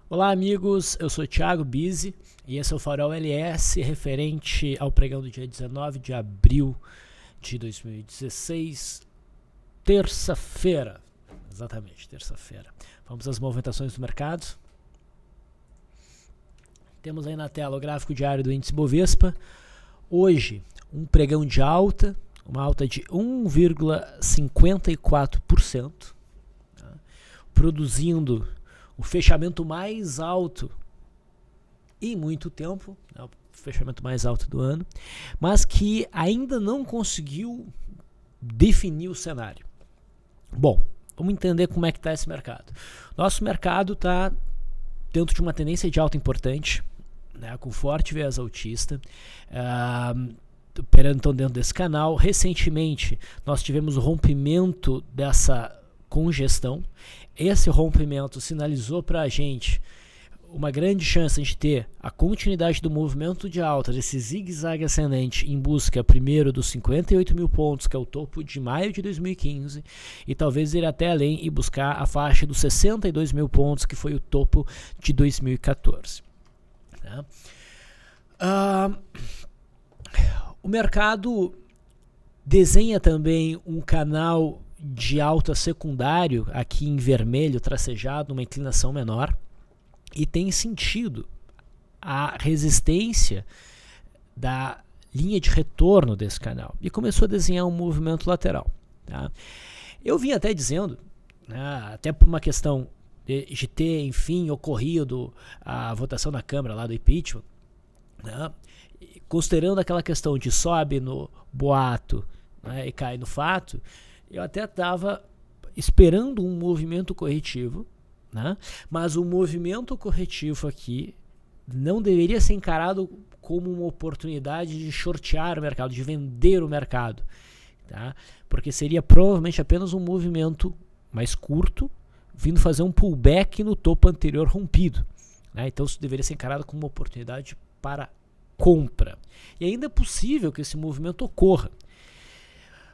Olá amigos, eu sou Thiago Bizzi e esse é o Farol LS referente ao pregão do dia 19 de abril de 2016, terça-feira, exatamente, terça-feira. Vamos às movimentações do mercado. Temos aí na tela o gráfico diário do índice Bovespa. Hoje, um pregão de alta, uma alta de 1,54%, produzindo o fechamento mais alto em muito tempo, o fechamento mais alto do ano, mas que ainda não conseguiu definir o cenário. Bom, vamos entender como é que está esse mercado. Nosso mercado está dentro de uma tendência de alta importante, com forte viés altista, operando então dentro desse canal. Recentemente nós tivemos o rompimento dessa congestão. Esse rompimento sinalizou para a gente uma grande chance de ter a continuidade do movimento de alta, desse zigue-zague ascendente em busca primeiro dos 58 mil pontos, que é o topo de maio de 2015, e talvez ir até além e buscar a faixa dos 62 mil pontos, que foi o topo de 2014. O mercado desenha também um canal de alta secundário, aqui em vermelho, tracejado, uma inclinação menor, e tem sentido a resistência da linha de retorno desse canal, e começou a desenhar um movimento lateral. Eu vim até dizendo, até por uma questão de ter, enfim, ocorrido a votação na Câmara lá do impeachment, considerando aquela questão de sobe no boato, e cai no fato, eu até estava esperando um movimento corretivo, mas o movimento corretivo aqui não deveria ser encarado como uma oportunidade de shortear o mercado, de vender o mercado, porque seria provavelmente apenas um movimento mais curto, vindo fazer um pullback no topo anterior rompido. Então isso deveria ser encarado como uma oportunidade para compra. E ainda é possível que esse movimento ocorra.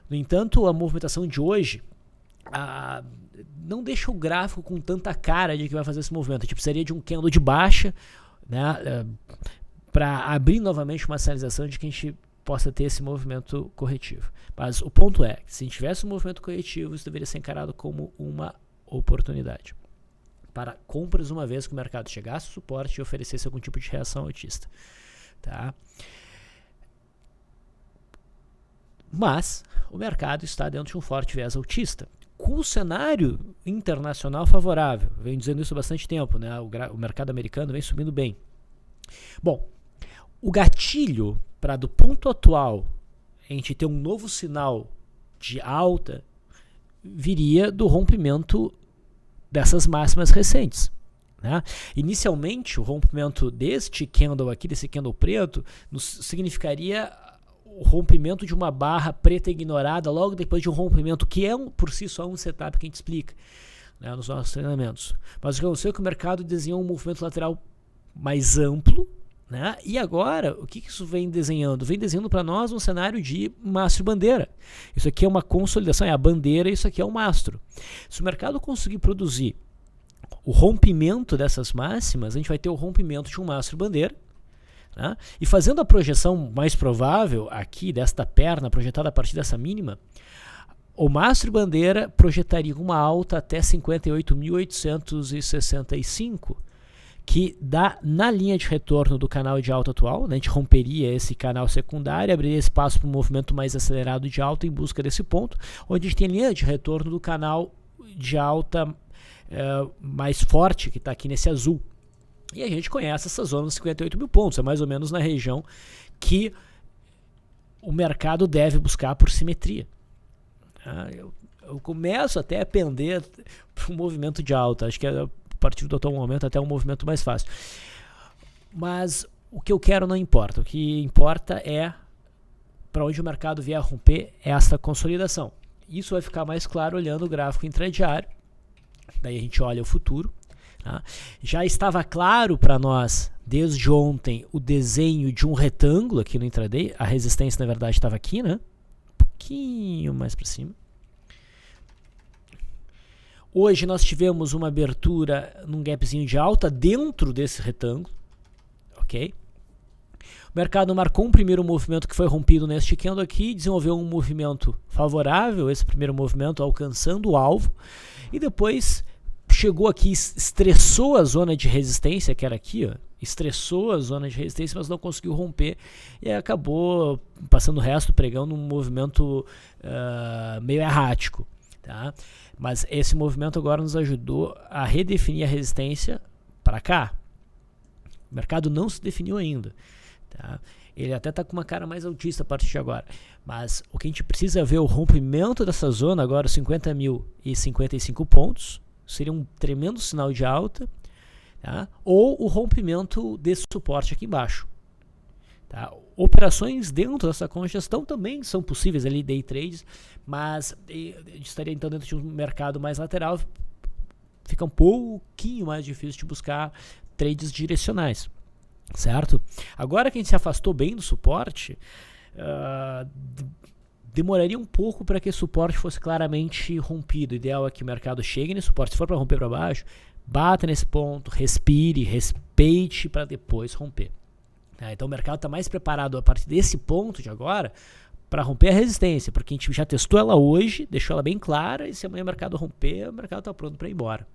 No entanto, a movimentação de hoje não deixa o gráfico com tanta cara de que vai fazer esse movimento. Precisaria de um candle de baixa, para abrir novamente uma sinalização de que a gente possa ter esse movimento corretivo. Mas o ponto é que se a gente tivesse um movimento corretivo, isso deveria ser encarado como uma oportunidade para compras, uma vez que o mercado chegasse ao suporte e oferecesse algum tipo de reação altista. Mas o mercado está dentro de um forte viés altista, com o cenário internacional favorável. Venho dizendo isso há bastante tempo, o mercado americano vem subindo bem. Bom, o gatilho para, do ponto atual, a gente ter um novo sinal de alta, viria do rompimento dessas máximas recentes. Inicialmente, o rompimento deste candle aqui, desse candle preto, significaria o rompimento de uma barra preta ignorada logo depois de um rompimento, que é por si só um setup que a gente explica nos nossos treinamentos. Mas o que aconteceu é que o mercado desenhou um movimento lateral mais amplo, e agora, o que isso vem desenhando? Vem desenhando para nós um cenário de mastro bandeira. Isso aqui é uma consolidação, é a bandeira, isso aqui é o mastro. Se o mercado conseguir produzir o rompimento dessas máximas, a gente vai ter o rompimento de um mastro bandeira, e fazendo a projeção mais provável aqui desta perna projetada a partir dessa mínima, o mastro bandeira projetaria uma alta até 58.865, que dá na linha de retorno do canal de alta atual. A gente romperia esse canal secundário, abriria espaço para um movimento mais acelerado de alta em busca desse ponto, onde a gente tem a linha de retorno do canal de alta mais forte, que está aqui nesse azul. E a gente conhece essa zona dos 58 mil pontos, é mais ou menos na região que o mercado deve buscar por simetria. Eu começo até a pender para um movimento de alta, acho que a partir do atual momento até um movimento mais fácil. Mas o que eu quero não importa, o que importa é para onde o mercado vier a romper esta consolidação. Isso vai ficar mais claro olhando o gráfico intradiário, daí a gente olha o futuro. Já estava claro para nós desde ontem o desenho de um retângulo aqui no intraday. A resistência na verdade estava aqui, um pouquinho mais para cima. Hoje nós tivemos uma abertura num gapzinho de alta dentro desse retângulo, ok? O mercado marcou um primeiro movimento que foi rompido neste candle aqui, desenvolveu um movimento favorável, esse primeiro movimento alcançando o alvo, e depois chegou aqui, estressou a zona de resistência, que era aqui, ó, estressou a zona de resistência, mas não conseguiu romper, e acabou passando o resto pregando um movimento meio errático. Tá? Mas esse movimento agora nos ajudou a redefinir a resistência para cá. O mercado não se definiu ainda. Tá? Ele até está com uma cara mais altista a partir de agora. Mas o que a gente precisa ver é o rompimento dessa zona, agora 50.055 pontos. Seria um tremendo sinal de alta. Tá? Ou o rompimento desse suporte aqui embaixo. Tá? Operações dentro dessa congestão também são possíveis ali, day trades, mas estaria então dentro de um mercado mais lateral, fica um pouquinho mais difícil de buscar trades direcionais, certo? Agora que a gente se afastou bem do suporte, demoraria um pouco para que esse suporte fosse claramente rompido. O ideal é que o mercado chegue nesse suporte, se for para romper para baixo, bata nesse ponto, respire, respeite para depois romper. Então o mercado está mais preparado a partir desse ponto de agora para romper a resistência, porque a gente já testou ela hoje, deixou ela bem clara, e se amanhã o mercado romper, o mercado está pronto para ir embora.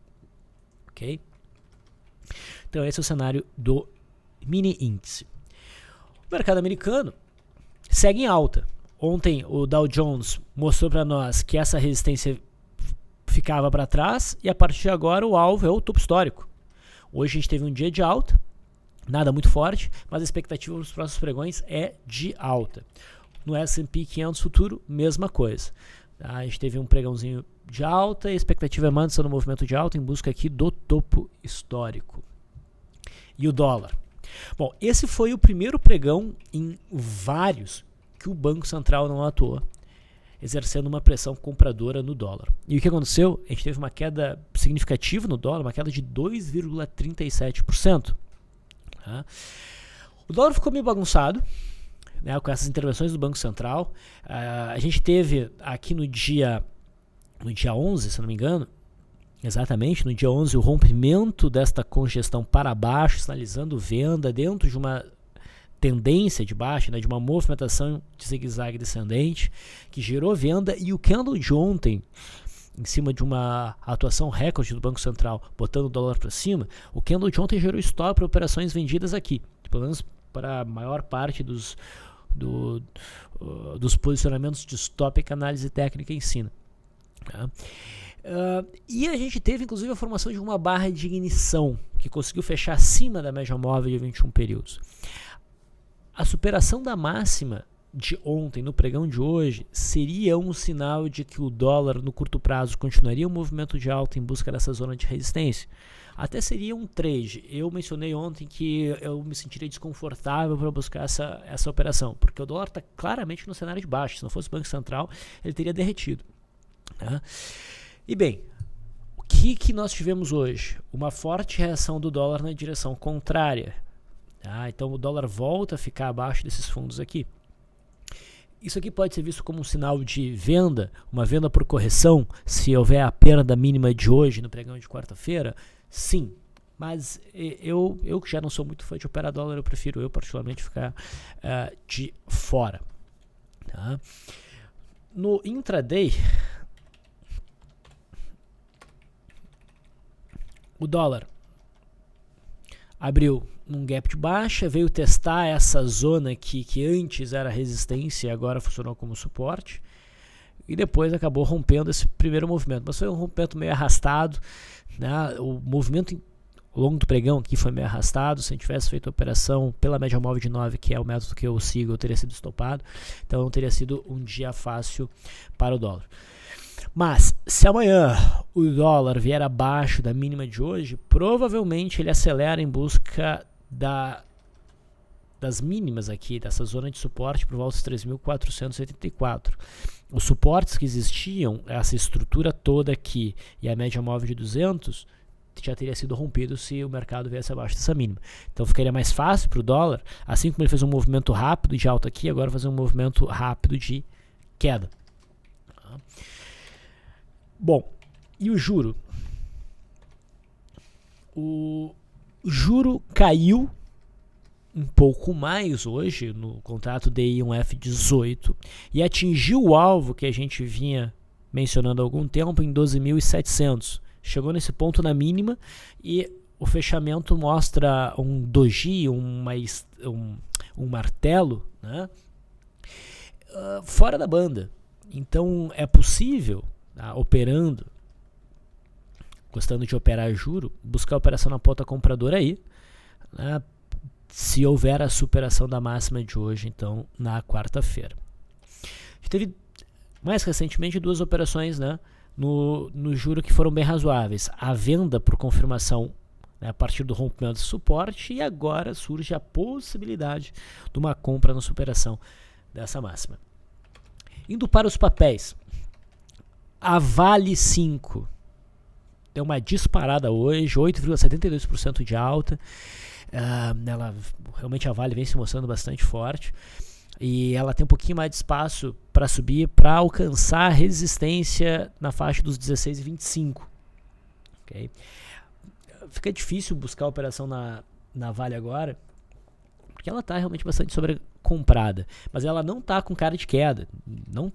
Ok? Então esse é o cenário do mini índice. O mercado americano segue em alta. Ontem o Dow Jones mostrou para nós que essa resistência ficava para trás, e a partir de agora o alvo é o topo histórico. Hoje a gente teve um dia de alta, nada muito forte, mas a expectativa para os próximos pregões é de alta. No S&P 500 futuro, mesma coisa. Tá? A gente teve um pregãozinho de alta e a expectativa é manter no movimento de alta em busca aqui do topo histórico. E o dólar? Bom, esse foi o primeiro pregão em vários que o Banco Central não atuou, exercendo uma pressão compradora no dólar. E o que aconteceu? A gente teve uma queda significativa no dólar, uma queda de 2,37%. O dólar ficou meio bagunçado, né, com essas intervenções do Banco Central. A gente teve aqui no dia 11, se não me engano, exatamente, no dia 11, o rompimento desta congestão para baixo, sinalizando venda dentro de uma tendência de baixa, né, de uma movimentação de zigue-zague descendente, que gerou venda, e o candle de ontem, em cima de uma atuação recorde do Banco Central, botando o dólar para cima, o candle de ontem gerou stop para operações vendidas aqui, pelo menos para a maior parte dos posicionamentos de stop que a análise técnica ensina. Tá? E a gente teve inclusive a formação de uma barra de ignição, que conseguiu fechar acima da média móvel de 21 períodos. A superação da máxima de ontem no pregão de hoje seria um sinal de que o dólar no curto prazo continuaria um movimento de alta em busca dessa zona de resistência. Até seria um trade. Eu mencionei ontem que eu me sentiria desconfortável para buscar essa operação, porque o dólar está claramente no cenário de baixo. Se não fosse o Banco Central, ele teria derretido. Tá? E bem, o que nós tivemos hoje? Uma forte reação do dólar na direção contrária. Tá? Então o dólar volta a ficar abaixo desses fundos aqui. Isso aqui pode ser visto como um sinal de venda, uma venda por correção, se houver a perda mínima de hoje no pregão de quarta-feira? Sim, mas eu que já não sou muito fã de operar dólar, eu prefiro particularmente ficar de fora. Tá? No intraday, o dólar abriu num gap de baixa, veio testar essa zona aqui que antes era resistência e agora funcionou como suporte, e depois acabou rompendo esse primeiro movimento, mas foi um rompimento meio arrastado, né? O movimento ao longo do pregão aqui foi meio arrastado. Se a gente tivesse feito a operação pela média móvel de 9, que é o método que eu sigo, eu teria sido estopado, então não teria sido um dia fácil para o dólar. Mas se amanhã o dólar vier abaixo da mínima de hoje, provavelmente ele acelera em busca das mínimas aqui, dessa zona de suporte por volta dos 3.484. Os suportes que existiam, essa estrutura toda aqui e a média móvel de 200, já teria sido rompido se o mercado viesse abaixo dessa mínima. Então ficaria mais fácil para o dólar, assim como ele fez um movimento rápido de alta aqui, agora fazer um movimento rápido de queda. Bom, e o juro? O juro caiu um pouco mais hoje no contrato DI1F18 e atingiu o alvo que a gente vinha mencionando há algum tempo em 12.700. Chegou nesse ponto na mínima e o fechamento mostra um doji, um martelo, né? Fora da banda. Então é possível, tá, operando, gostando de operar juro, buscar a operação na ponta compradora aí, né, se houver a superação da máxima de hoje, então, na quarta-feira. A gente teve, mais recentemente, 2 operações, né, no juro que foram bem razoáveis. A venda por confirmação, né, a partir do rompimento de suporte, e agora surge a possibilidade de uma compra na superação dessa máxima. Indo para os papéis, a Vale 5 deu uma disparada hoje, 8,72% de alta. Realmente a Vale vem se mostrando bastante forte e ela tem um pouquinho mais de espaço para subir, para alcançar a resistência na faixa dos 16,25. Okay? Fica difícil buscar a operação na Vale agora, porque ela está realmente bastante sobrecomprada, mas ela não está com cara de queda,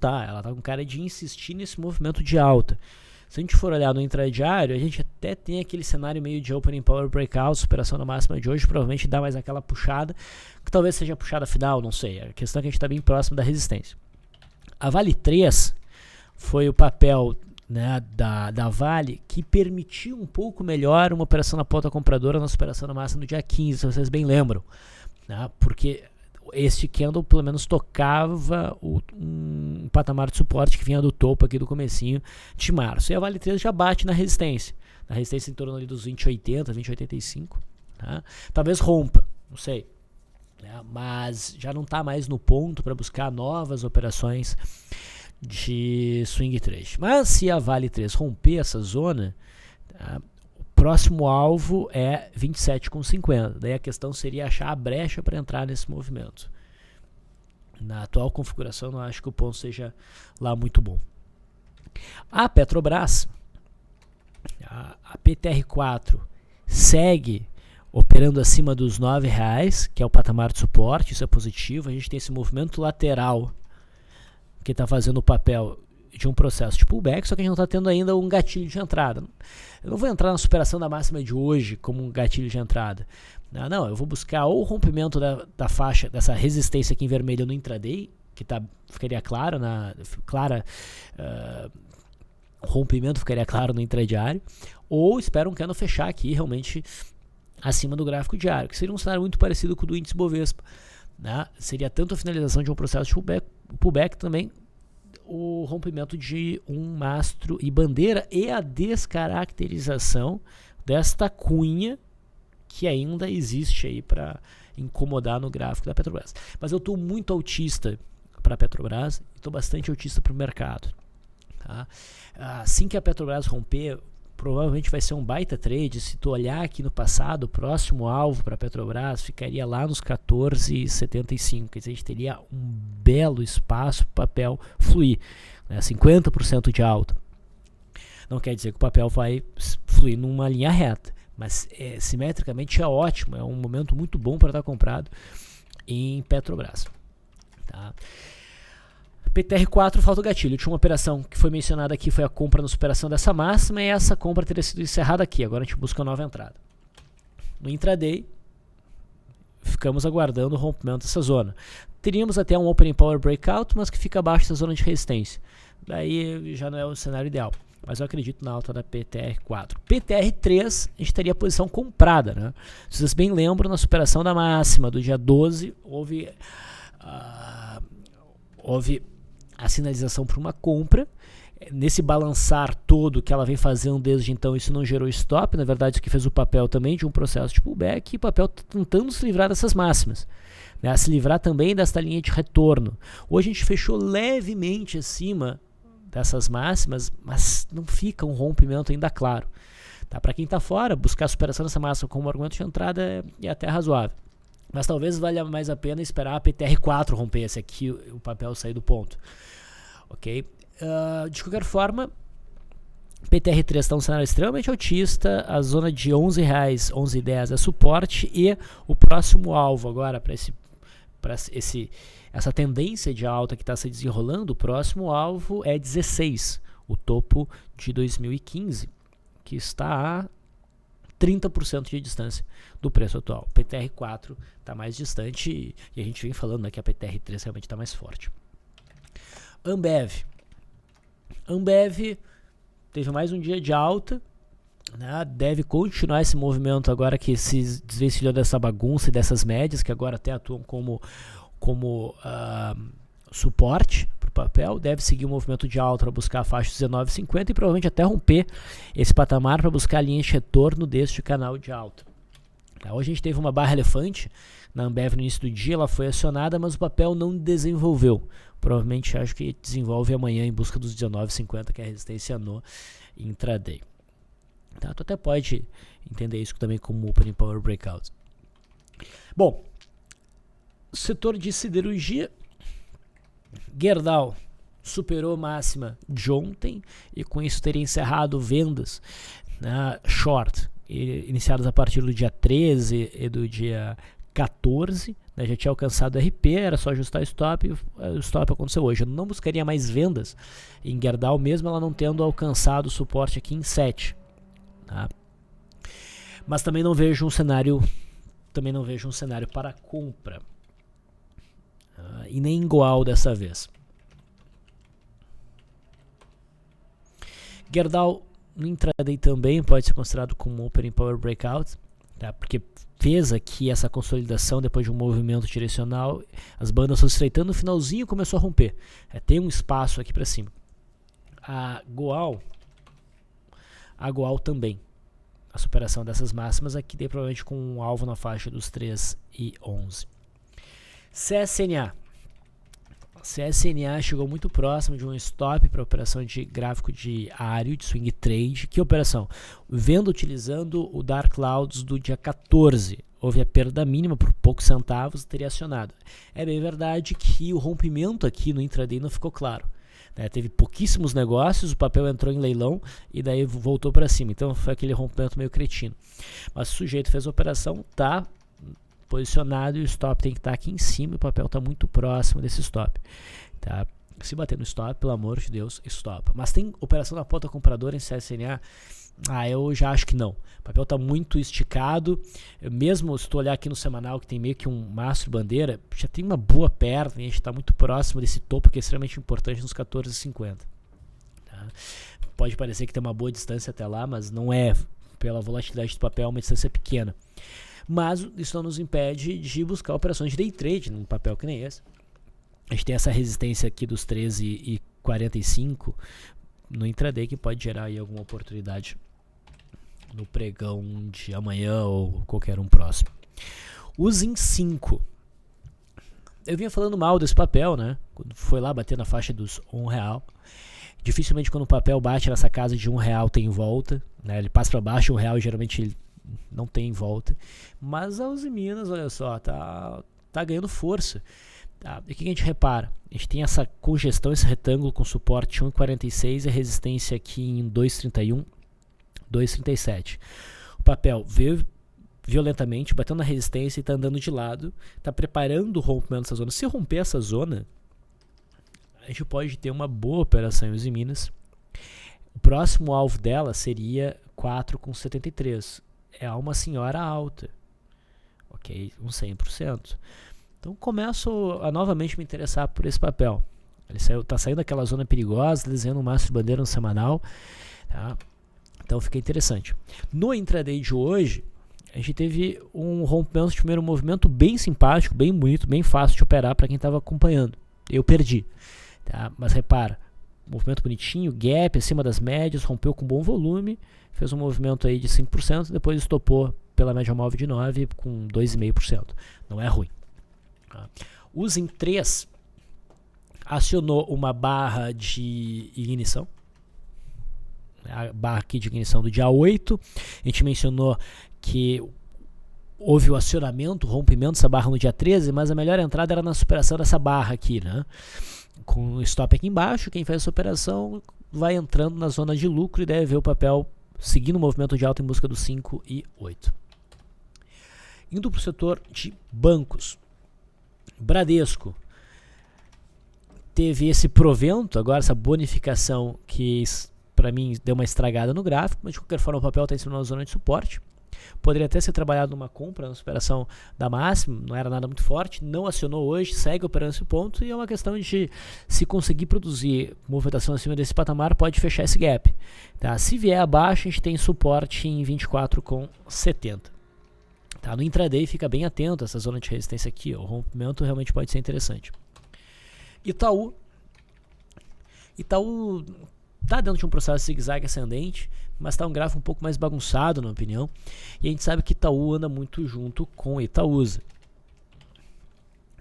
ela está com cara de insistir nesse movimento de alta. Se a gente for olhar no intradiário, a gente até tem aquele cenário meio de opening power breakout, superação da máxima de hoje, provavelmente dá mais aquela puxada, que talvez seja a puxada final, não sei. A questão é que a gente está bem próximo da resistência. A Vale 3 foi o papel, né, da Vale que permitiu um pouco melhor uma operação na ponta compradora na superação da máxima no dia 15, se vocês bem lembram, né, porque este candle pelo menos tocava um patamar de suporte que vinha do topo aqui do comecinho de março. E a Vale 3 já bate na resistência em torno ali dos 20,80, 20,85. Tá? Talvez rompa, não sei. Né? Mas já não está mais no ponto para buscar novas operações de swing trade. Mas se a Vale 3 romper essa zona, tá? Próximo alvo é 27,50. Daí a questão seria achar a brecha para entrar nesse movimento. Na atual configuração, não acho que o ponto seja lá muito bom. A Petrobras, a PTR4, segue operando acima dos R$9, que é o patamar de suporte. Isso é positivo. A gente tem esse movimento lateral que está fazendo o papel de um processo de pullback, só que a gente não está tendo ainda um gatilho de entrada. Eu não vou entrar na superação da máxima de hoje como um gatilho de entrada. Não, eu vou buscar ou o rompimento da faixa, dessa resistência aqui em vermelho no intraday, que ficaria claro, o rompimento ficaria claro no intradiário, ou espero um candle fechar aqui realmente acima do gráfico diário, que seria um cenário muito parecido com o do índice Bovespa. Né? Seria tanto a finalização de um processo de pullback também o rompimento de um mastro e bandeira e a descaracterização desta cunha que ainda existe aí para incomodar no gráfico da Petrobras. Mas eu estou muito autista para a Petrobras e estou bastante autista para o mercado. Tá? Assim que a Petrobras romper, provavelmente vai ser um baita trade. Se tu olhar aqui no passado, o próximo alvo para a Petrobras ficaria lá nos 14,75. Quer dizer, a gente teria um belo espaço para o papel fluir, né? 50% de alta. Não quer dizer que o papel vai fluir numa linha reta, mas simetricamente é ótimo, é um momento muito bom para estar comprado em Petrobras. Tá? PTR4 falta o gatilho. Tinha uma operação que foi mencionada aqui, foi a compra na superação dessa máxima, e essa compra teria sido encerrada aqui. Agora a gente busca uma nova entrada. No intraday, ficamos aguardando o rompimento dessa zona. Teríamos até um opening power breakout, mas que fica abaixo da zona de resistência. Daí já não é o cenário ideal. Mas eu acredito na alta da PTR4. PTR3, a gente teria a posição comprada. Né? Se vocês bem lembram, na superação da máxima do dia 12, houve a sinalização para uma compra. Nesse balançar todo que ela vem fazendo desde então, isso não gerou stop. Na verdade, isso que fez o papel também de um processo de pullback, e o papel tá tentando se livrar dessas máximas, né? Se livrar também desta linha de retorno. Hoje a gente fechou levemente acima dessas máximas, mas não fica um rompimento ainda claro. Tá? Para quem está fora, buscar a superação dessa máxima como argumento de entrada é até razoável. Mas talvez valha mais a pena esperar a PTR4 romper esse aqui, o papel sair do ponto. Ok? De qualquer forma, PTR3 está um cenário extremamente altista, a zona de R$ 11,00, 11,10 é suporte, e o próximo alvo agora para essa tendência de alta que está se desenrolando, o próximo alvo é 16, o topo de 2015, que está a 30% de distância do preço atual. O PTR4 está mais distante e a gente vem falando, né, que a PTR3 realmente está mais forte. Ambev teve mais um dia de alta, né? Deve continuar esse movimento agora que se desvencilhou dessa bagunça e dessas médias, que agora até atuam como suporte para o papel. Deve seguir o movimento de alta para buscar a faixa 19,50 e provavelmente até romper esse patamar para buscar a linha de retorno deste canal de alta. Hoje a gente teve uma barra elefante na Ambev no início do dia, ela foi acionada, mas o papel não desenvolveu. Provavelmente acho que desenvolve amanhã em busca dos 19,50, que é a resistência no intraday. Tá? Tu até pode entender isso também como Opening Power Breakout. Bom, setor de siderurgia, Gerdau superou a máxima de ontem e com isso teria encerrado vendas short, iniciadas a partir do dia 13 e do dia 14, né, já tinha alcançado o RP, era só ajustar o stop aconteceu hoje. Eu não buscaria mais vendas em Gerdau, mesmo ela não tendo alcançado o suporte aqui em 7. Tá? Mas também não vejo um cenário para compra. E nem igual dessa vez. Gerdau no intraday também pode ser considerado como Opening Power Breakout, tá? Porque fez aqui essa consolidação depois de um movimento direcional, as bandas estão se estreitando, no finalzinho começou a romper. Tem um espaço aqui para cima. A Goal também. A superação dessas máximas aqui, provavelmente com um alvo na faixa dos 3,11. CSNA chegou muito próximo de um stop para operação de gráfico diário de swing trade. Que operação? Venda utilizando o Dark Clouds do dia 14. Houve a perda mínima por poucos centavos, teria acionado. É bem verdade que o rompimento aqui no intraday não ficou claro. Né? Teve pouquíssimos negócios, o papel entrou em leilão e daí voltou para cima. Então foi aquele rompimento meio cretino. Mas o sujeito fez a operação, tá posicionado e o stop tem que estar aqui em cima e o papel está muito próximo desse stop. Tá? Se bater no stop, pelo amor de Deus, stop. Mas tem operação na ponta compradora em CSNA? Eu já acho que não. O papel está muito esticado. Mesmo se tu olhar aqui no semanal, que tem meio que um mastro bandeira, já tem uma boa perna e a gente está muito próximo desse topo que é extremamente importante nos 14,50. Tá? Pode parecer que tem uma boa distância até lá, mas não é. Pela volatilidade do papel, é uma distância pequena. Mas isso não nos impede de buscar operações de day trade num papel que nem esse. A gente tem essa resistência aqui dos 13,45 no intraday que pode gerar aí alguma oportunidade no pregão de amanhã ou qualquer um próximo. O ZIN 5. Eu vinha falando mal desse papel, né? Quando foi lá bater na faixa dos R$1. Dificilmente quando o papel bate nessa casa de R$1 tem volta, né? Ele passa para baixo, R$1 geralmente ele não tem volta. Mas a Uzi Minas, olha só, tá ganhando força. Tá? E o que a gente repara? A gente tem essa congestão, esse retângulo com suporte 1,46 e resistência aqui em 2,31, 2,37. O papel veio violentamente, batendo na resistência e está andando de lado, está preparando o rompimento dessa zona. Se romper essa zona, a gente pode ter uma boa operação em Uzi Minas. O próximo alvo dela seria 4,73. É uma senhora alta, ok? 100%. Então começo a novamente me interessar por esse papel. Ele está saindo daquela zona perigosa, desenhando um mastro de bandeira no semanal. Tá? Então fica interessante. No intraday de hoje, a gente teve um rompimento de primeiro movimento bem simpático, bem bonito, bem fácil de operar para quem estava acompanhando. Eu perdi. Tá? Mas repara, movimento bonitinho, gap acima das médias, rompeu com bom volume, fez um movimento aí de 5%, depois estopou pela média móvel de 9% com 2,5%. Não é ruim. O ZIN 3 acionou uma barra de ignição, a barra aqui de ignição do dia 8. A gente mencionou que houve o acionamento, o rompimento dessa barra no dia 13, mas a melhor entrada era na superação dessa barra aqui, né? Com o stop aqui embaixo, quem fez essa operação vai entrando na zona de lucro e deve ver o papel seguindo o movimento de alta em busca dos 5 e 8. Indo para o setor de bancos, Bradesco teve esse provento, agora essa bonificação que para mim deu uma estragada no gráfico, mas de qualquer forma o papel está em cima da zona de suporte. Poderia até ser trabalhado numa compra, na superação da máxima, não era nada muito forte, não acionou hoje, segue operando esse ponto e é uma questão de se conseguir produzir movimentação acima desse patamar, pode fechar esse gap. Tá? Se vier abaixo, a gente tem suporte em 24,70. Tá? No intraday fica bem atento a essa zona de resistência aqui, ó, o rompimento realmente pode ser interessante. Itaú está dentro de um processo de zigue-zague ascendente, mas está um gráfico um pouco mais bagunçado, na minha opinião. E a gente sabe que Itaú anda muito junto com Itaúsa.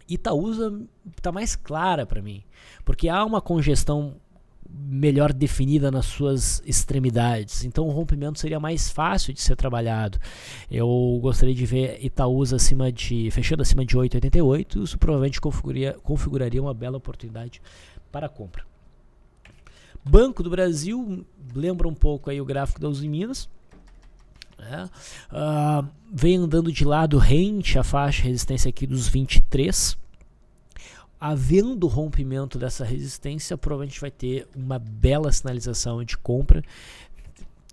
Itaúsa está mais clara para mim, porque há uma congestão melhor definida nas suas extremidades. Então o rompimento seria mais fácil de ser trabalhado. Eu gostaria de ver Itaúsa fechando acima de 8,88. Isso provavelmente configuraria uma bela oportunidade para a compra. Banco do Brasil, lembra um pouco aí o gráfico da Uzi Minas, né? Vem andando de lado rente à faixa de resistência aqui dos 23. Havendo rompimento dessa resistência, provavelmente vai ter uma bela sinalização de compra,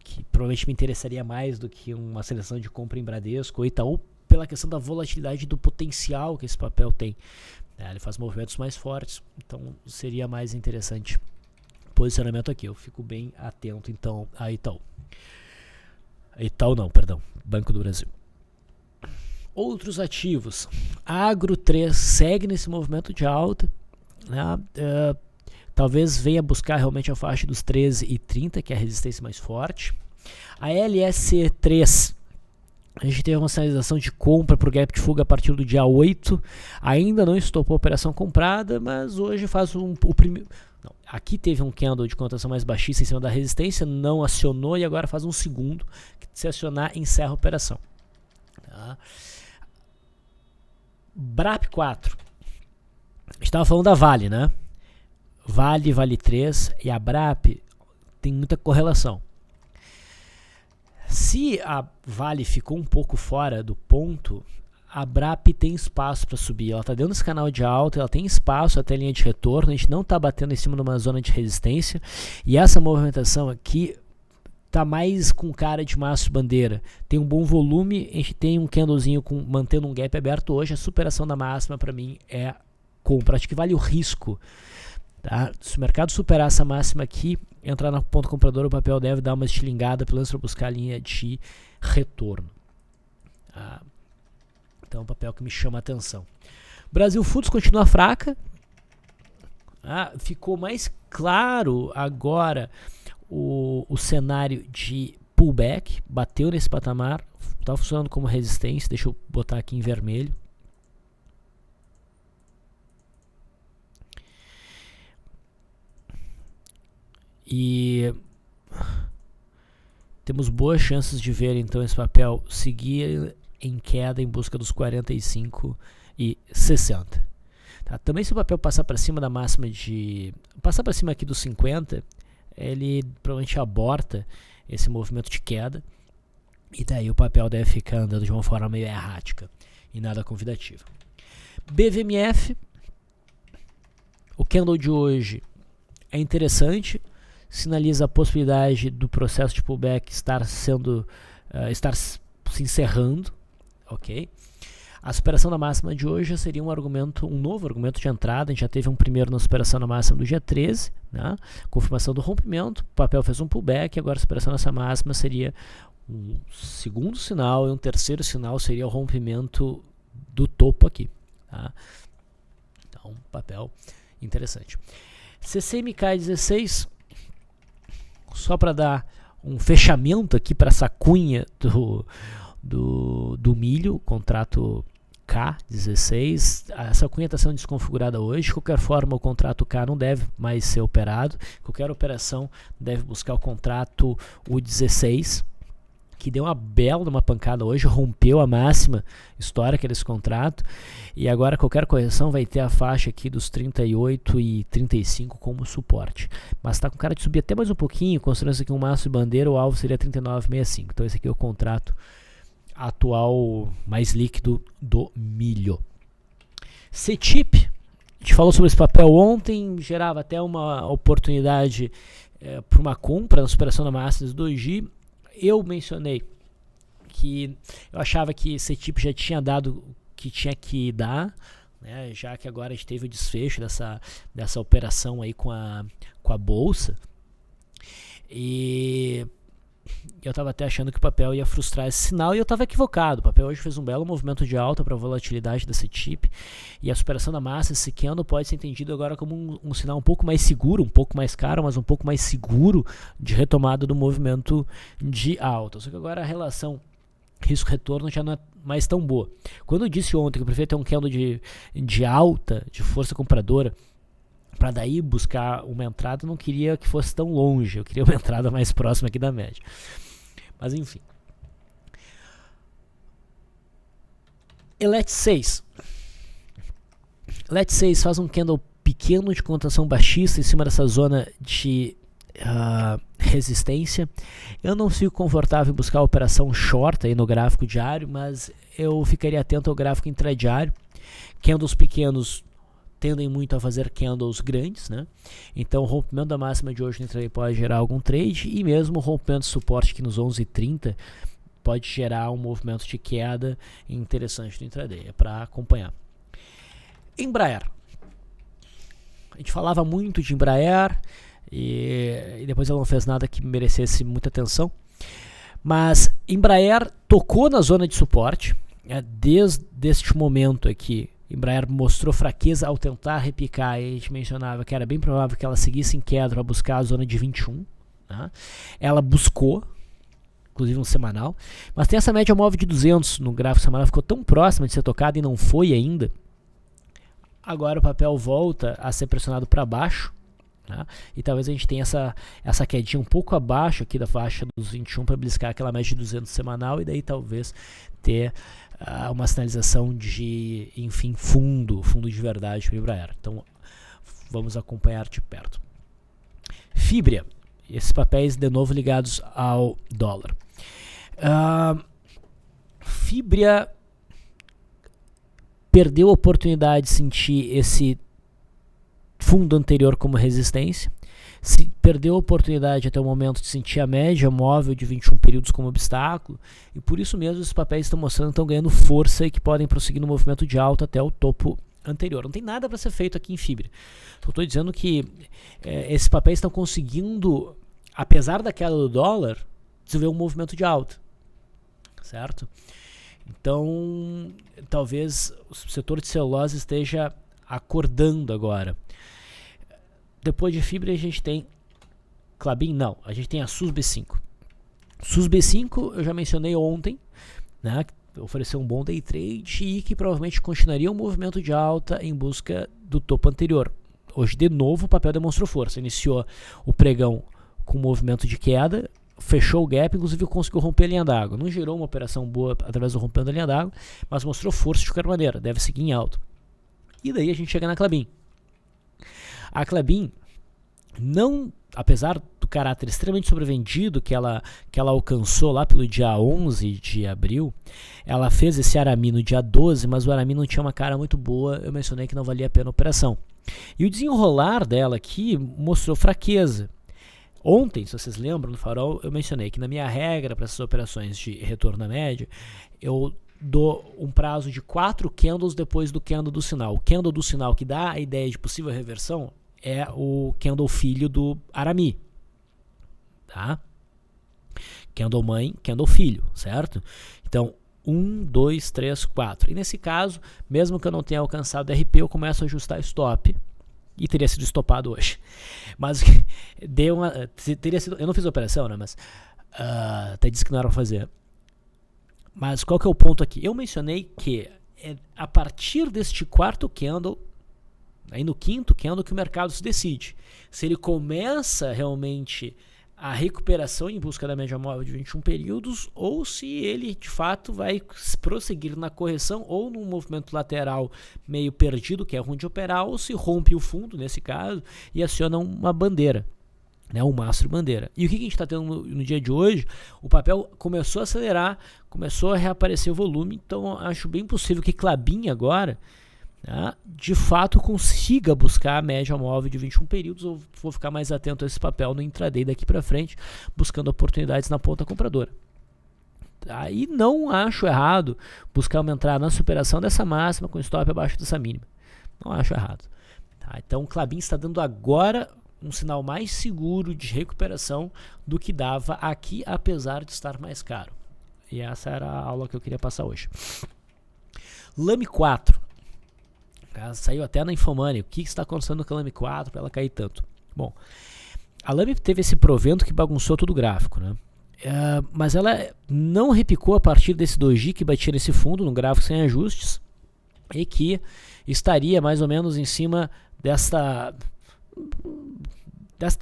que provavelmente me interessaria mais do que uma seleção de compra em Bradesco ou Itaú, pela questão da volatilidade do potencial que esse papel tem. Ele faz movimentos mais fortes, então seria mais interessante posicionamento aqui. Eu fico bem atento então a Itaú. Banco do Brasil. Outros ativos. Agro 3 segue nesse movimento de alta, né? Talvez venha buscar realmente a faixa dos 13,30, que é a resistência mais forte. A LSC3, a gente teve uma sinalização de compra para o gap de fuga a partir do dia 8. Ainda não estopou a operação comprada, mas hoje faz o primeiro... Aqui teve um candle de cotação mais baixista em cima da resistência, não acionou e agora faz um segundo, que se acionar encerra a operação. Tá? BRAP 4. A gente estava falando da Vale, né? Vale 3 e a BRAP tem muita correlação. Se a Vale ficou um pouco fora do ponto, a BRAP tem espaço para subir. Ela está dentro desse canal de alta, ela tem espaço até a linha de retorno, a gente não está batendo em cima de uma zona de resistência, e essa movimentação aqui está mais com cara de maço bandeira. Tem um bom volume, a gente tem um candlezinho mantendo um gap aberto hoje, a superação da máxima para mim é compra. Acho que vale o risco. Tá? Se o mercado superar essa máxima aqui, entrar na ponta compradora, o papel deve dar uma estilingada, pelo menos para buscar a linha de retorno. Então é um papel que me chama a atenção. Brasil Foods continua fraca. Ficou mais claro agora o cenário de pullback. Bateu nesse patamar. Está funcionando como resistência. Deixa eu botar aqui em vermelho. E temos boas chances de ver então esse papel seguir em queda em busca dos 45 e 60. Tá? Também se o papel passar para cima da máxima passar para cima aqui dos 50, ele provavelmente aborta esse movimento de queda e daí o papel deve ficar andando de uma forma meio errática e nada convidativa. BVMF, o candle de hoje é interessante, sinaliza a possibilidade do processo de pullback estar se encerrando. Ok? A superação da máxima de hoje já seria um novo argumento de entrada. A gente já teve um primeiro na superação da máxima do dia 13, né? Confirmação do rompimento, o papel fez um pullback, agora a superação dessa máxima seria um segundo sinal, e um terceiro sinal seria o rompimento do topo aqui. Tá? Então, papel interessante. CCMK 16, só para dar um fechamento aqui para essa cunha do milho, contrato K16, essa cunha está sendo desconfigurada hoje. De qualquer forma, o contrato K não deve mais ser operado. Qualquer operação deve buscar o contrato U16, que deu uma bela de uma pancada hoje, rompeu a máxima histórica desse contrato, e agora qualquer correção vai ter a faixa aqui dos 38 e 35 como suporte, mas está com cara de subir até mais um pouquinho, considerando isso aqui um maço de bandeira, o alvo seria 39,65, então esse aqui é o contrato atual mais líquido do milho. CETIP, a gente falou sobre esse papel ontem, gerava até uma oportunidade para uma compra na superação da máxima do doji. Eu mencionei que eu achava que esse tipo já tinha dado o que tinha que dar, né, já que agora a gente teve o desfecho dessa operação aí com a bolsa, e eu estava até achando que o papel ia frustrar esse sinal, e eu estava equivocado. O papel hoje fez um belo movimento de alta para a volatilidade desse tipo, e a superação da massa, esse candle, pode ser entendido agora como um sinal um pouco mais seguro, um pouco mais caro, mas um pouco mais seguro de retomada do movimento de alta. Só que agora a relação risco-retorno já não é mais tão boa. Quando eu disse ontem que eu preferia ter um candle de alta, de força compradora, para daí buscar uma entrada, eu não queria que fosse tão longe, eu queria uma entrada mais próxima aqui da média. Mas enfim. ELET 6. ELET 6 faz um candle pequeno de cotação baixista em cima dessa zona de resistência. Eu não fico confortável em buscar a operação short aí no gráfico diário, mas eu ficaria atento ao gráfico intradiário. Candles pequenos tendem muito a fazer candles grandes, né? Então o rompimento da máxima de hoje no intraday pode gerar algum trade, e mesmo o rompimento de suporte aqui nos 11,30 pode gerar um movimento de queda interessante no intraday, é para acompanhar. Embraer, a gente falava muito de Embraer e depois ela não fez nada que merecesse muita atenção, mas Embraer tocou na zona de suporte, desde este momento aqui. Embraer mostrou fraqueza ao tentar repicar, e a gente mencionava que era bem provável que ela seguisse em queda para buscar a zona de 21, né? Ela buscou, inclusive no semanal, mas tem essa média móvel de 200 no gráfico semanal, ficou tão próxima de ser tocada e não foi ainda. Agora o papel volta a ser pressionado para baixo, né? E talvez a gente tenha essa quedinha um pouco abaixo aqui da faixa dos 21 para beliscar aquela média de 200 semanal, e daí talvez ter uma sinalização de, enfim, fundo de verdade para o Embraer. Então vamos acompanhar de perto. Fibria, esses papéis de novo ligados ao dólar. Fibria perdeu a oportunidade de sentir esse fundo anterior como resistência, perdeu a oportunidade até o momento de sentir a média móvel de 21 períodos como obstáculo, e por isso mesmo os papéis estão mostrando que estão ganhando força e que podem prosseguir no movimento de alta até o topo anterior. Não tem nada para ser feito aqui em Fibria. Eu estou dizendo que esses papéis estão conseguindo, apesar da queda do dólar, desenvolver um movimento de alta, certo? Então talvez o setor de celulose esteja acordando agora. Depois de Fibria a gente tem Klabin, não, a gente tem a SUS B5. SUS B5 eu já mencionei ontem, né, que ofereceu um bom day trade e que provavelmente continuaria um movimento de alta em busca do topo anterior. Hoje de novo o papel demonstrou força, iniciou o pregão com um movimento de queda, fechou o gap, inclusive conseguiu romper a linha d'água. Não gerou uma operação boa através do rompimento da linha d'água, mas mostrou força de qualquer maneira, deve seguir em alta. E daí a gente chega na Klabin. A Klabin, não, apesar do caráter extremamente sobrevendido que ela alcançou lá pelo dia 11 de abril, ela fez esse Arami no dia 12, mas o Arami não tinha uma cara muito boa, eu mencionei que não valia a pena a operação. E o desenrolar dela aqui mostrou fraqueza. Ontem, se vocês lembram, no farol, eu mencionei que na minha regra para essas operações de retorno à média, eu dou um prazo de 4 candles depois do candle do sinal. O candle do sinal que dá a ideia de possível reversão é o candle filho do Arami, tá? Candle mãe, candle filho, certo? Então 1, 2, 3, 4. E nesse caso, mesmo que eu não tenha alcançado RP, eu começo a ajustar stop. E teria sido estopado hoje. Mas teria sido, eu não fiz a operação, né? Mas até disse que não era para fazer. Mas qual que é o ponto aqui? Eu mencionei que a partir deste quarto candle, aí no quinto candle, que o mercado se decide. Se ele começa realmente a recuperação em busca da média móvel de 21 períodos, ou se ele de fato vai prosseguir na correção ou num movimento lateral meio perdido, que é ruim de operar, ou se rompe o fundo, nesse caso, e aciona uma bandeira, né, um mastro bandeira. E o que a gente está tendo no dia de hoje? O papel começou a acelerar, começou a reaparecer o volume, então acho bem possível que Klabin agora, de fato consiga buscar a média móvel de 21 períodos. Eu vou ficar mais atento a esse papel no intraday daqui para frente, buscando oportunidades na ponta compradora. Aí não acho errado buscar uma entrada na superação dessa máxima com stop abaixo dessa mínima. Não acho errado. Então o Klabin está dando agora um sinal mais seguro de recuperação do que dava aqui, apesar de estar mais caro. E essa era a aula que eu queria passar hoje. Lame 4. Saiu até na Infomani. O que está acontecendo com a Lame 4 para ela cair tanto? Bom, a Lame teve esse provento que bagunçou todo o gráfico, né? Mas ela não repicou a partir desse doji que batia nesse fundo, no gráfico sem ajustes, e que estaria mais ou menos em cima desta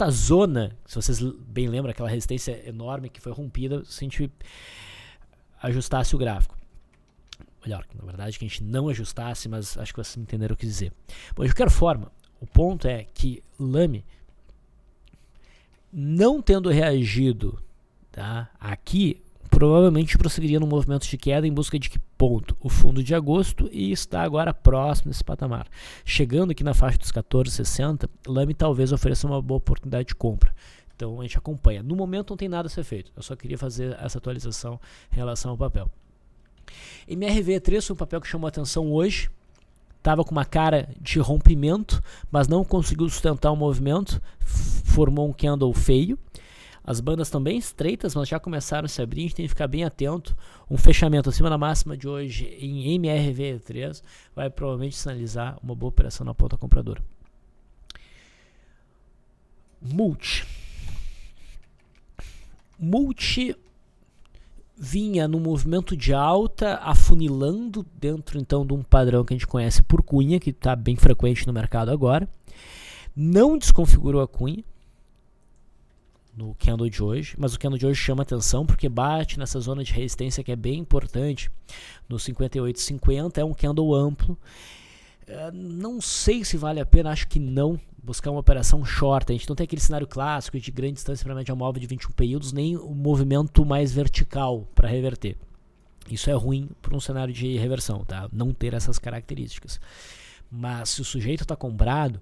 zona, se vocês bem lembram, aquela resistência enorme que foi rompida se a gente ajustasse o gráfico. Melhor, na verdade, que a gente não ajustasse, mas acho que vocês entenderam o que dizer. Bom, de qualquer forma, o ponto é que Lame, não tendo reagido, aqui, provavelmente prosseguiria no movimento de queda em busca de que ponto? O fundo de agosto, e está agora próximo desse patamar. Chegando aqui na faixa dos 14,60, Lame talvez ofereça uma boa oportunidade de compra. Então a gente acompanha. No momento não tem nada a ser feito, eu só queria fazer essa atualização em relação ao papel. MRV3 foi um papel que chamou a atenção hoje, estava com uma cara de rompimento, mas não conseguiu sustentar o movimento, formou um candle feio. As bandas estão bem estreitas, mas já começaram a se abrir, a gente tem que ficar bem atento. Um fechamento acima da máxima de hoje em MRV3 vai provavelmente sinalizar uma boa operação na ponta compradora. Multi vinha no movimento de alta, afunilando dentro então de um padrão que a gente conhece por cunha, que está bem frequente no mercado agora. Não desconfigurou a cunha no candle de hoje, mas o candle de hoje chama atenção porque bate nessa zona de resistência que é bem importante, no 58,50, é um candle amplo. Não sei se vale a pena, acho que não, buscar uma operação short. A gente não tem aquele cenário clássico de grande distância para média móvel de 21 períodos, nem o movimento mais vertical para reverter. Isso é ruim para um cenário de reversão, tá? Não ter essas características. Mas se o sujeito está comprado,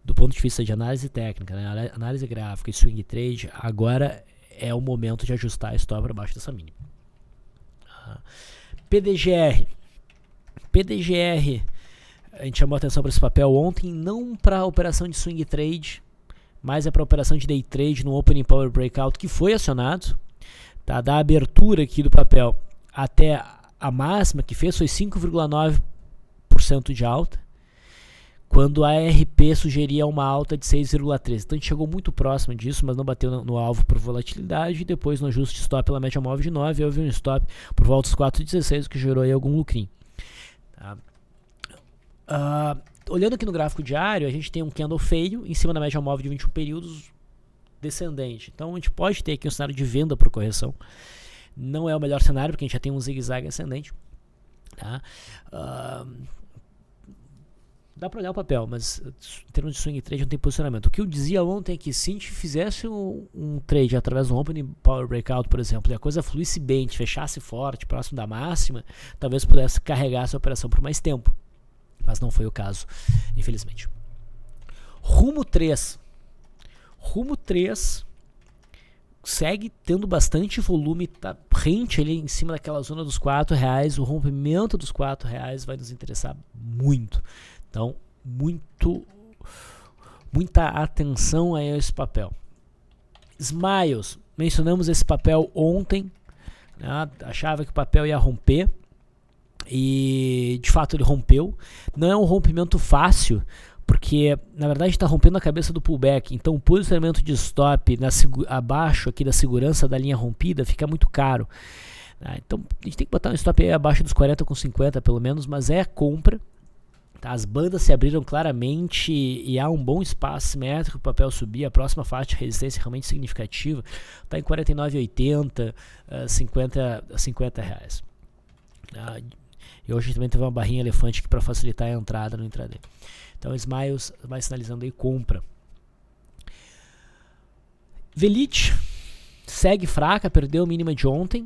do ponto de vista de análise técnica, né, análise gráfica e swing trade, agora é o momento de ajustar a stop para baixo dessa mínima. PDGR, a gente chamou a atenção para esse papel ontem, não para a operação de swing trade, mas é para a operação de day trade no Opening Power Breakout, que foi acionado, tá? Da abertura aqui do papel até a máxima que fez foi 5,9% de alta, quando a ARP sugeria uma alta de 6,3%. Então a gente chegou muito próximo disso, mas não bateu no alvo por volatilidade, e depois no ajuste de stop pela média móvel de 9, houve um stop por volta dos 4,16, o que gerou aí algum lucrinho. Tá? Olhando aqui no gráfico diário, a gente tem um candle feio em cima da média móvel de 21 períodos descendente. Então a gente pode ter aqui um cenário de venda por correção. Não é o melhor cenário, porque a gente já tem um zigue-zague ascendente. Tá? Dá para olhar o papel, mas em termos de swing trade não tem posicionamento. O que eu dizia ontem é que se a gente fizesse um trade através do Opening Power Breakout, por exemplo, e a coisa fluísse bem, fechasse forte, próximo da máxima, talvez pudesse carregar essa operação por mais tempo. Mas não foi o caso, infelizmente. Rumo 3 segue tendo bastante volume, tá rente ali em cima daquela zona dos R$4. O rompimento dos R$4 vai nos interessar muito. Então, muita atenção a esse papel. Smiles, mencionamos esse papel ontem, né? Achava que o papel ia romper. E de fato ele rompeu. Não é um rompimento fácil, porque na verdade está rompendo a cabeça do pullback. Então o posicionamento de stop abaixo aqui da segurança da linha rompida fica muito caro. Então a gente tem que botar um stop aí abaixo dos 40 com 50 pelo menos, mas é compra. Tá, as bandas se abriram claramente e há um bom espaço simétrico para o papel subir. A próxima faixa de resistência realmente significativa está em 49,80, 50 reais. E hoje também teve uma barrinha elefante aqui para facilitar a entrada no intraday. Então Smiles vai sinalizando aí compra. Velite segue fraca, perdeu a mínima de ontem.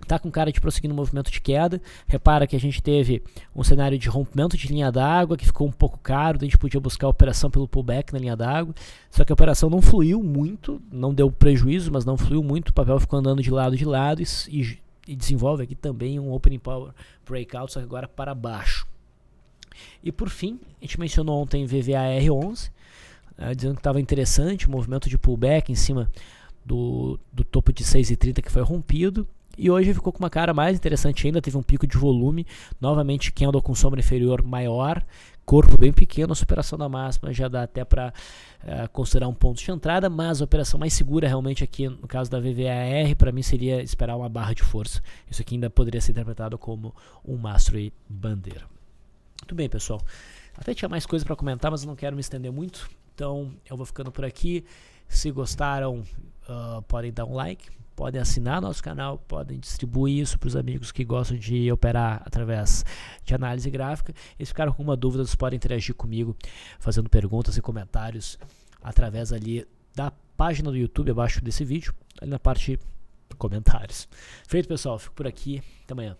Tá com cara de prosseguir no movimento de queda. Repara que a gente teve um cenário de rompimento de linha d'água que ficou um pouco caro, a gente podia buscar a operação pelo pullback na linha d'água, só que a operação não fluiu muito, não deu prejuízo, mas não fluiu muito, o papel ficou andando de lado e desenvolve aqui também um opening power breakout, só que agora para baixo. E por fim, a gente mencionou ontem VVAR11, dizendo que estava interessante o movimento de pullback em cima do topo de 6,30 que foi rompido. E hoje ficou com uma cara mais interessante ainda, teve um pico de volume, novamente quem andou com sombra inferior maior, corpo bem pequeno, a superação da máxima já dá até para considerar um ponto de entrada, mas a operação mais segura realmente aqui no caso da VVAR, para mim seria esperar uma barra de força. Isso aqui ainda poderia ser interpretado como um mastro e bandeira. Muito bem, pessoal, até tinha mais coisa para comentar, mas eu não quero me estender muito, então eu vou ficando por aqui. Se gostaram, podem dar um like, podem assinar nosso canal, podem distribuir isso para os amigos que gostam de operar através de análise gráfica. E se ficaram com uma dúvida, vocês podem interagir comigo fazendo perguntas e comentários através ali da página do YouTube abaixo desse vídeo, ali na parte de comentários. Feito, pessoal, fico por aqui, até amanhã.